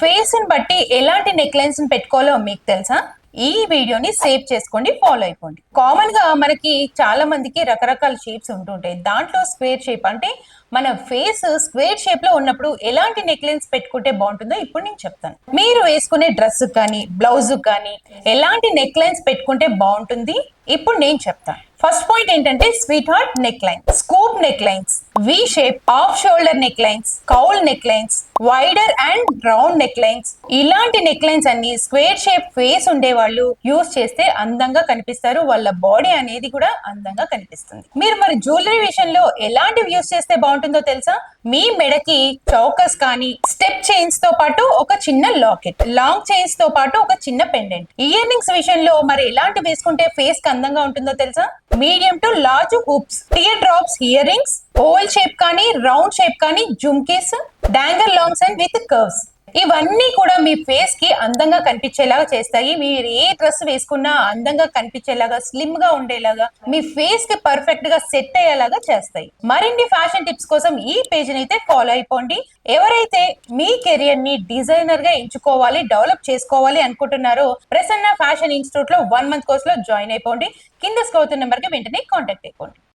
Face ని బట్టి ఎలాంటి నెక్ లైన్స్ పెట్టుకోవాలో మీకు తెలుసా? ఈ వీడియోని సేవ్ చేసుకోండి, ఫాలో అయిపోండి. కామన్ గా మనకి చాలా మందికి రకరకాల షేప్స్ ఉంటుంటాయి. దాంట్లో స్క్వేర్ షేప్ అంటే మన ఫేస్ స్క్వేర్ షేప్ లో ఉన్నప్పుడు ఎలాంటి నెక్ లైన్స్ పెట్టుకుంటే బాగుంటుందో ఇప్పుడు నేను చెప్తాను. మీరు వేసుకునే డ్రెస్ కానీ బ్లౌజ్ కానీ ఎలాంటి నెక్ లైన్స్ పెట్టుకుంటే బాగుంటుంది ఇప్పుడు నేను చెప్తాను. ఫస్ట్ పాయింట్ ఏంటంటే sweetheart neckline, scoop necklines, V shape, off shoulder necklines, cowl necklines, wider and round necklines. ఇలాంటి నెక్ లైన్స్ అన్ని స్క్వేర్ షేప్ ఫేస్ ఉండే వాళ్ళు యూస్ చేస్తే అందంగా కనిపిస్తారు. వాళ్ళ బాడీ అనేది కూడా అందంగా కనిపిస్తుంది. మీరు మరి జ్యువెలరీ విషయంలో ఎలాంటివి యూస్ చేస్తే బాగుంటుందో తెలుసా? మీ మెడకి చౌకస్ కానీ స్టెప్ చైన్స్ తో పాటు ఒక చిన్న లాకెట్, లాంగ్ చైన్స్ తో పాటు ఒక చిన్న పెండెంట్. ఇయర్ రింగ్స్ విషయంలో మరి ఎలాంటి వేసుకుంటే ఫేస్ కి అందంగా ఉంటుందో తెలుసా? Medium to large hoops, tear drops earrings, oval shape కానీ రౌండ్ షేప్ కానీ jhumkis, dangler longs and with curves. ఇవన్నీ కూడా మీ ఫేస్ కి అందంగా కనిపించేలాగా చేస్తాయి. మీరు ఏ డ్రెస్ వేసుకున్నా అందంగా కనిపించేలాగా, స్లిమ్ గా ఉండేలాగా, మీ ఫేస్ కి పర్ఫెక్ట్ గా సెట్ అయ్యేలాగా చేస్తాయి. మరిన్ని ఫ్యాషన్ టిప్స్ కోసం ఈ పేజ్ అయితే ఫాలో అయిపోండి. ఎవరైతే మీ కెరియర్ ని డిజైనర్ గా ఎంచుకోవాలి, డెవలప్ చేసుకోవాలి అనుకుంటున్నారో ప్రసన్న ఫ్యాషన్ ఇన్స్టిట్యూట్ లో 1 month కోర్స్ లో జాయిన్ అయిపోండి. కింద స్క్రోల్ నెంబర్ కి వెంటనే కాంటాక్ట్ అయిపోండి.